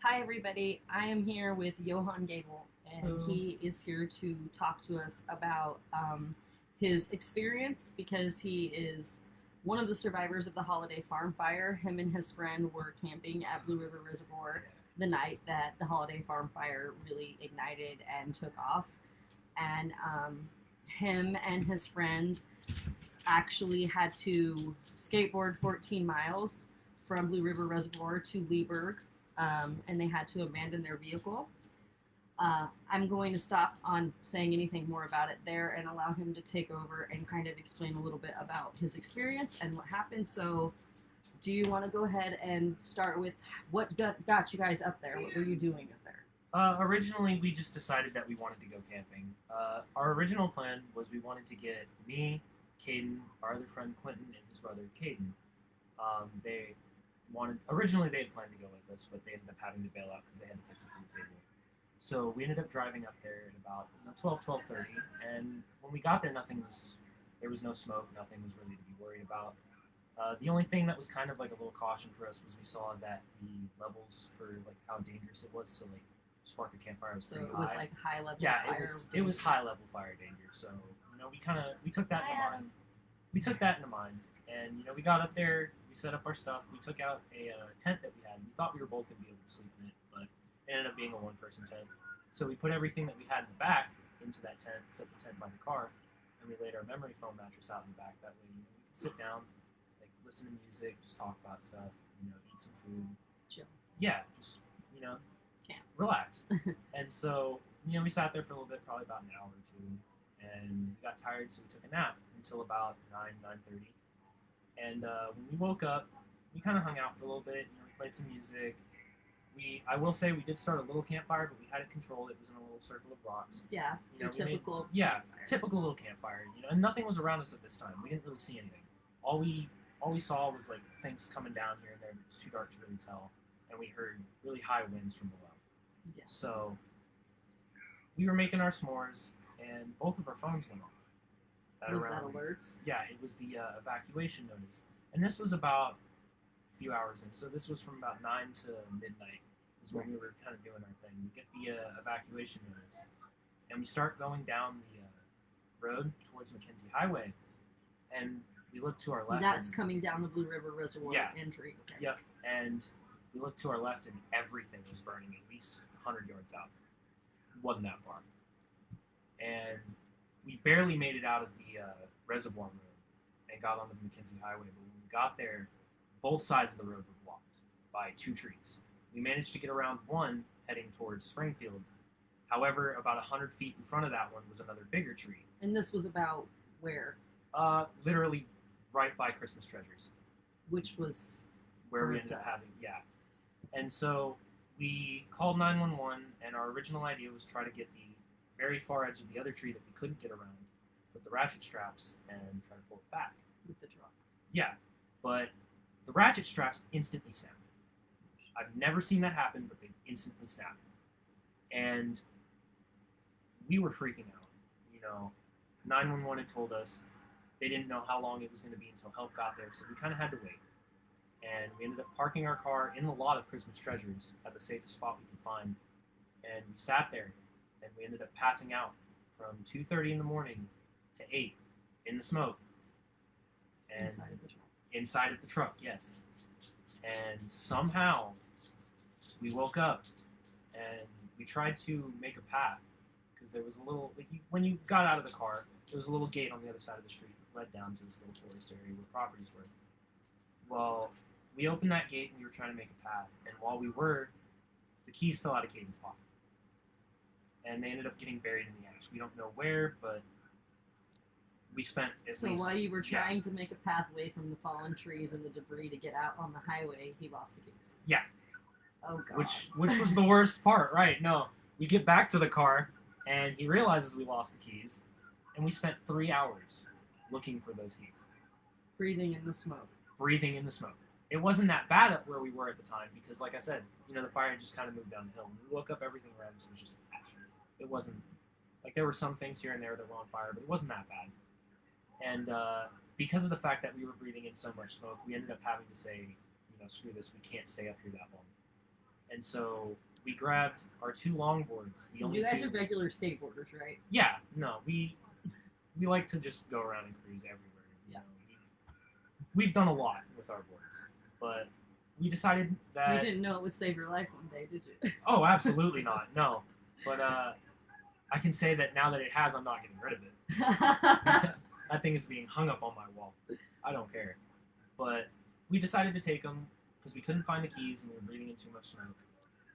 Hi, everybody. I am here with Yohaun Gable, and he is here to talk to us about his experience because he is one of the survivors of the holiday farm fire. Him and his friend were camping at Blue River Reservoir the night that the holiday farm fire really ignited and took off. And him and his friend actually had to skateboard 14 miles from Blue River Reservoir to Leeburg, and they had to abandon their vehicle. I'm going to stop on saying anything more about it there and allow him to take over and kind of explain a little bit about his experience and what happened. So, do you want to go ahead and start with what got you guys up there? What were you doing up there? Originally, we just decided that we wanted to go camping. Our original plan was we wanted to get me, Kadin, our other friend Quentin, and his brother Caden. They originally they had planned to go with us, but they ended up having to bail out because they had to fix a pool table. So we ended up driving up there at about 12:30, and when we got there, there was no smoke, nothing was really to be worried about. The only thing that was kind of like a little caution for us was we saw that the levels for like how dangerous it was to like spark a campfire was So pretty it was high. like high level Yeah, fire. it was high level fire danger. So we took that into mind. We took that into mind, and we got up there, we set up our stuff, we took out a tent that we had. We thought we were both gonna be able to sleep in it, but it ended up being a one-person tent. So we put everything that we had in the back into that tent, set the tent by the car, and we laid our memory foam mattress out in the back. That way, we could sit down, like listen to music, just talk about stuff, eat some food, chill. Yeah, just camp, relax. And so we sat there for a little bit, probably about an hour or two, and we got tired, so we took a nap until about 9:30. And when we woke up, we kind of hung out for a little bit. We played some music. I will say, we did start a little campfire, but we had it controlled. It was in a little circle of rocks. Yeah, typical. Typical little campfire. And nothing was around us at this time. We didn't really see anything. All we saw was like things coming down here and there. But it was too dark to really tell, and we heard really high winds from below. Yeah. So we were making our s'mores, and both of our phones went off. Was that alerts? Yeah, it was the evacuation notice, and this was about a few hours in. So this was from about 9 to midnight. Is when we were kind of doing our thing. We get the evacuation notice, and we start going down the road towards Mackenzie Highway, and we look to our left. That's coming down the Blue River Reservoir entry. Okay. Yep, and we looked to our left, and everything was burning at least 100 yards out. It wasn't that far, and we barely made it out of the reservoir road and got onto the Mackenzie Highway. But when we got there, both sides of the road were blocked by two trees. We managed to get around one heading towards Springfield. However, about 100 feet in front of that one was another bigger tree. And this was about where? Literally right by Christmas Treasures. Which was where we ended up having, And so we called 911, and our original idea was try to get the very far edge of the other tree that we couldn't get around with the ratchet straps and try to pull it back. With the truck. Yeah, but the ratchet straps instantly snapped. I've never seen that happen, but they instantly snapped. And we were freaking out. 911 had told us they didn't know how long it was going to be until help got there, so we kind of had to wait. And we ended up parking our car in the lot of Christmas Treasures at the safest spot we could find. And we sat there, and we ended up passing out from 2:30 in the morning to 8 in the smoke. And inside of the truck. Inside of the truck, yes. And somehow we woke up, and we tried to make a path, because there was a little, when you got out of the car, there was a little gate on the other side of the street that led down to this little forest area where properties were. Well, we opened that gate, and we were trying to make a path, and while we were, the keys fell out of Caden's pocket. And they ended up getting buried in the ash. We don't know where, but we spent at least... So while you were trying to make a pathway from the fallen trees and the debris to get out on the highway, he lost the keys. Yeah. Oh, God. Which was the worst part, right? No. We get back to the car, and he realizes we lost the keys, and we spent 3 hours looking for those keys. Breathing in the smoke. It wasn't that bad up where we were at the time, because like I said, the fire had just kind of moved down the hill. When we woke up, everything around us was just ash. It wasn't, there were some things here and there that were on fire, but it wasn't that bad. And because of the fact that we were breathing in so much smoke, we ended up having to say, screw this, we can't stay up here that long. And so we grabbed our 2 longboards. The only You guys two. are regular skateboarders, right? Yeah, no, we like to just go around and cruise everywhere. You Yeah. know, we've done a lot with our boards, but we decided that. You didn't know it would save your life one day, did you? Oh, absolutely not. No, but I can say that now that it has, I'm not getting rid of it. That thing is being hung up on my wall. I don't care. But we decided to take them because we couldn't find the keys and we were breathing in too much smoke.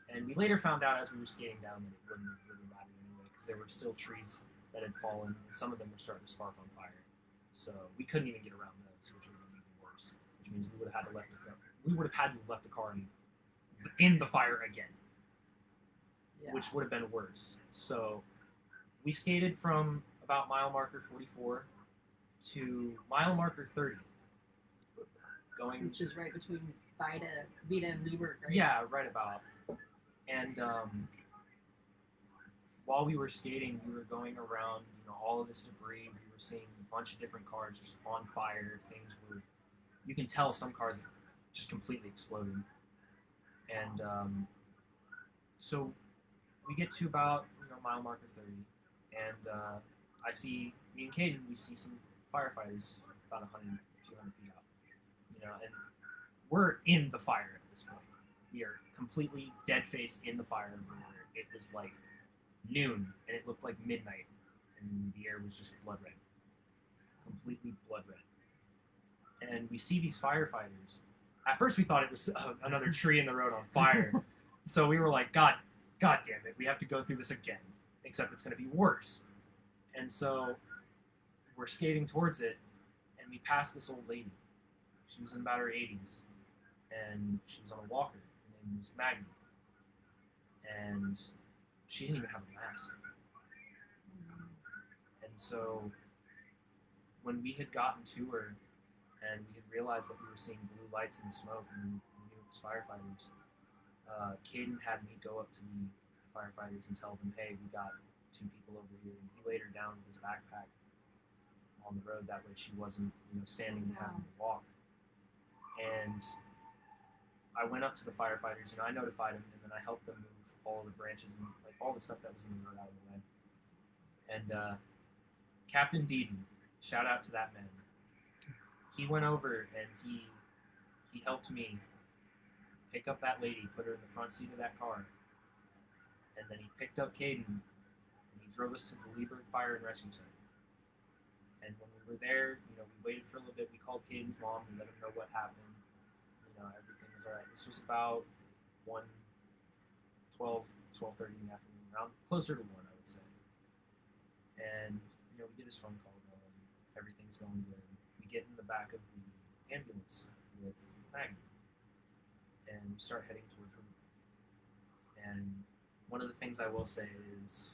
And we later found out as we were skating down that it wouldn't really matter anyway because there were still trees that had fallen and some of them were starting to spark on fire. So we couldn't even get around those, which would have been even worse. Which means we would have had to left the car. We would have had to have left the car in the fire again, Yeah. which would have been worse. So we skated from about mile marker 44 to mile marker 30. Which is right between Vita and Leeward, right? Yeah, right about. And while we were skating, we were going around, all of this debris. We were seeing a bunch of different cars just on fire. Things were, you can tell some cars just completely exploded. And so we get to about mile marker 30, and I see me and Kadin. We see some firefighters about 100, 200 feet out. And we're in the fire at this point. We are completely dead face in the fire. It was like noon, and it looked like midnight, and the air was just blood red, completely blood red. And we see these firefighters. At first, we thought it was another tree in the road on fire. So we were like, God damn it, we have to go through this again, except it's going to be worse. And so we're skating towards it, and we pass this old lady. She was in about her 80s, and she was on a walker. Her name was Maggie. And she didn't even have a mask. And so when we had gotten to her, and we had realized that we were seeing blue lights in the smoke, and we knew it was firefighters, Kadin had me go up to the firefighters and tell them, hey, we got 2 people over here. And he laid her down with his backpack on the road. That way she wasn't standing and having to walk. And I went up to the firefighters, I notified them, and then I helped them move all the branches and all the stuff that was in the road out of the way. And Captain Deedon, shout out to that man. He went over and he helped me pick up that lady, put her in the front seat of that car, and then he picked up Kadin and he drove us to the Lieberg Fire and Rescue Center. And when we were there, we waited for a little bit. We called Kadin's mom and let him know what happened. Everything was all right. This was about 12:30 in the afternoon, around closer to 1, I would say. And, we get his phone call going. Everything's going good. We get in the back of the ambulance with Maggie, and we start heading towards her. And one of the things I will say is,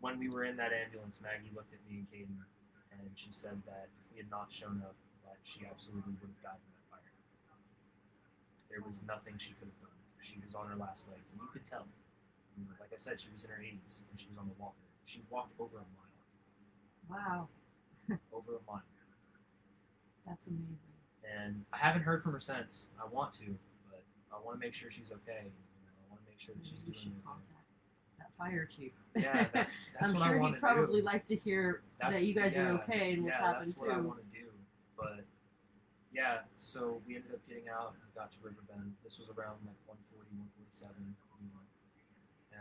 when we were in that ambulance, Maggie looked at me and Kadin, and she said that if we had not shown up, that she absolutely would have died in that fire. There was nothing she could have done. She was on her last legs, and you could tell. Like I said, she was in her 80s, and she was on the walker. She walked over a mile. Wow. Over a mile. That's amazing. And I haven't heard from her since. I want to, but I want to make sure she's okay. I want to make sure that she's doing okay. Contact that fire chief. Yeah, that's I'm what sure I want to he'd probably like to hear that you guys are yeah, okay and what's happened that's what I want to do. But yeah, so we ended up getting out and got to Riverbend. This was around 1:40, 1:47,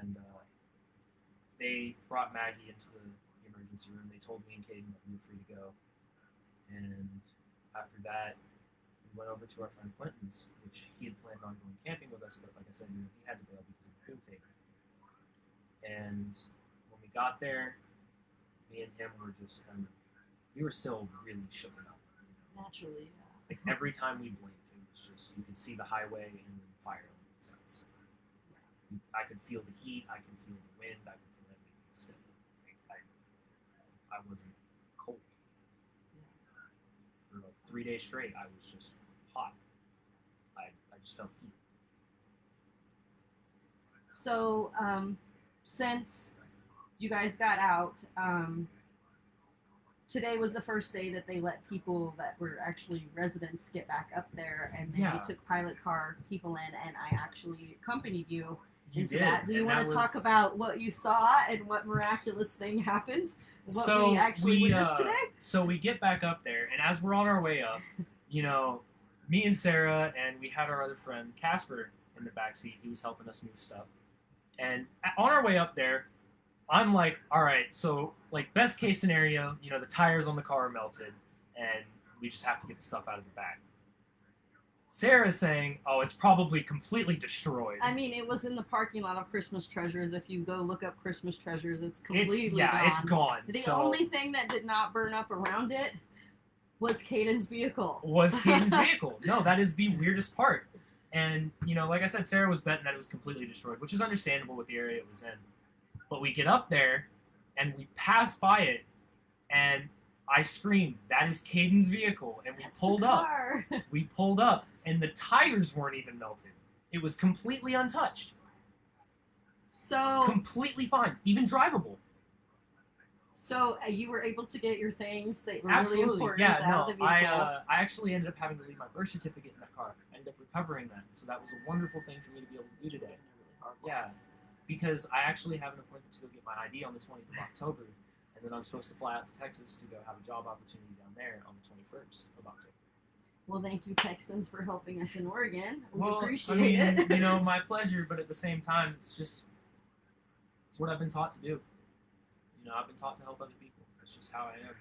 and they brought Maggie into the emergency room. They told me and Kadin that we were free to go. And after that, we went over to our friend Quentin's, which he had planned on going camping with us, but like I said, he had to bail because of the boom tape. And when we got there, me and him were just we were still really shooken up. Naturally, yeah. Like every time we blinked, it was just, you could see the highway and the fire on both sides. I could feel the heat, I could feel the wind, I could feel everything still. I wasn't cold. For 3 days straight, I was just hot. I just felt heat. So, since you guys got out, today was the first day that they let people that were actually residents get back up there, and then Yeah. they took pilot car people in, and I actually accompanied you into did. that. Do you and want that to talk was- about what you saw and what miraculous thing happened? What So we actually witnessed today? So we get back up there, and as we're on our way up, you know, me and Sarah, and we had our other friend Casper in the back seat. He was helping us move stuff. And on our way up there, I'm like, all right, so like best case scenario, you know, the tires on the car are melted, and we just have to get the stuff out of the back. Sarah's saying, oh, it's probably completely destroyed. I mean, it was in the parking lot of Christmas Treasures. If you go look up Christmas Treasures, it's completely gone. It's gone. The so only thing that did not burn up around it was Kadin's vehicle. was Kadin's vehicle. No, that is the weirdest part. And, you know, like I said, Sarah was betting that it was completely destroyed, which is understandable with the area it was in. But we get up there, and we pass by it, and I screamed, that is Kadin's vehicle. And we That's pulled the up. car. We pulled up, and the tires weren't even melted. It was completely untouched. So, Completely fine. Even drivable. you were able to get your things that were Absolutely. really important Yeah, out no. of the vehicle. I actually ended up having to leave my birth certificate in that car. I ended up recovering that. So that was a wonderful thing for me to be able to do today. Yeah. Because I actually have an appointment to go get my ID on the 20th of October, and then I'm supposed to fly out to Texas to go have a job opportunity down there on the 21st of October. Well, thank you, Texans, for helping us in Oregon. We Well, appreciate I mean, it. you know, my pleasure, but at the same time, it's what I've been taught to do. You know, I've been taught to help other people. That's just how I am.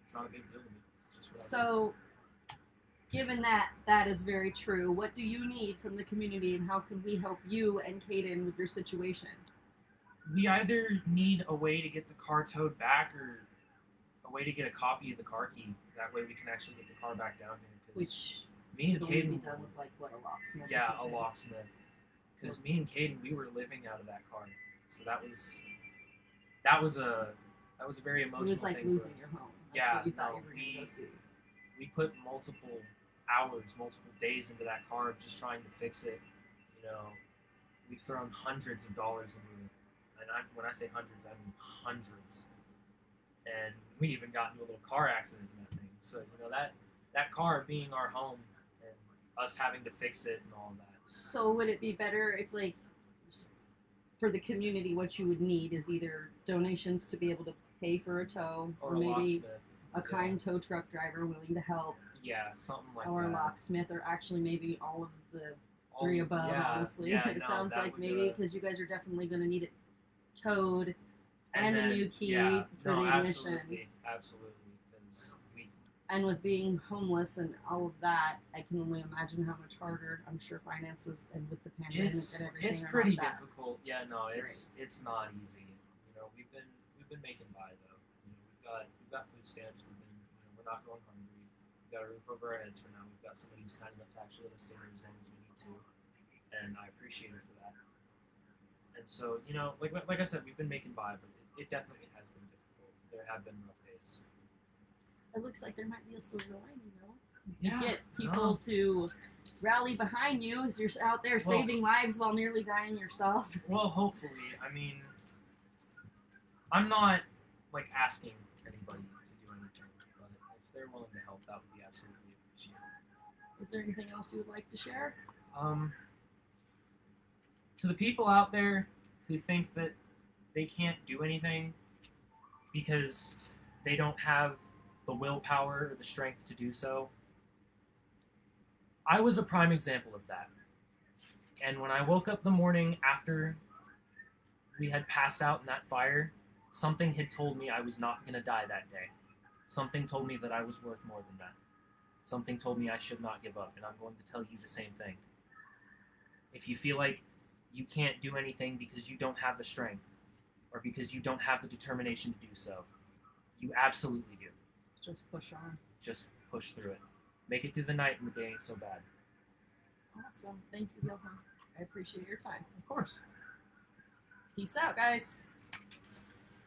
It's not a big deal to me. It's just what I do. So, given that that is very true, what do you need from the community, and how can we help you and Kadin with your situation? We either need a way to get the car towed back or a way to get a copy of the car key. That way we can actually get the car back down here. 'Cause Which me and could only be Kadin, done with like what, a locksmith? yeah, or a something? locksmith. Because me and Kadin, we were living out of that car, so that was a very It emotional was like thing losing for us. your home. That's Yeah, what you thought no, you were going to go see. We put multiple hours, multiple days into that car just trying to fix it. You know, we've thrown hundreds of dollars into it, and when I say hundreds, I mean hundreds. And we even got into a little car accident in that thing. So you know that car being our home and us having to fix it and all of that. So would it be better if, like, for the community, what you would need is either donations to be able to pay for a tow, Or or a maybe locksmith. a kind tow truck driver willing to help, Yeah, something like or that. a locksmith, or actually maybe all of the All- three above, yeah, honestly. yeah, It no, sounds that like would, maybe because you guys are definitely going to need it towed and then, a new key yeah, for no, the ignition. Absolutely, because we And with being homeless and all of that, I can only imagine how much harder, I'm sure, finances and with the pandemic it's and everything it's are pretty not that. difficult. Yeah, no, it's not easy. You know, we've been making by though. You know, we've got food stamps. We're not going hungry. We've got a roof over our heads for now. We've got somebody who's kind enough to actually let us stay here as long as we need to, and I appreciate her for that. And so, you know, like I said, we've been making by, but it definitely has been difficult. There have been rough days. It looks like there might be a silver lining, though. Yeah, Get people to rally behind you as you're out there Well- saving lives while nearly dying yourself. Well, hopefully. I mean, I'm not like asking anybody to do anything, but if they're willing to help, that would be absolutely appreciated. Is there anything else you would like to share? To the people out there who think that they can't do anything because they don't have the willpower or the strength to do so, I was a prime example of that. And when I woke up the morning after we had passed out in that fire, something had told me I was not going to die that day. Something told me that I was worth more than that. Something told me I should not give up, and I'm going to tell you the same thing. If you feel like you can't do anything because you don't have the strength, or because you don't have the determination to do so, you absolutely do. Just push on. Just push through it. Make it through the night and the day ain't so bad. Awesome. Thank you, Yohaun. I appreciate your time. Of course. Peace out, guys.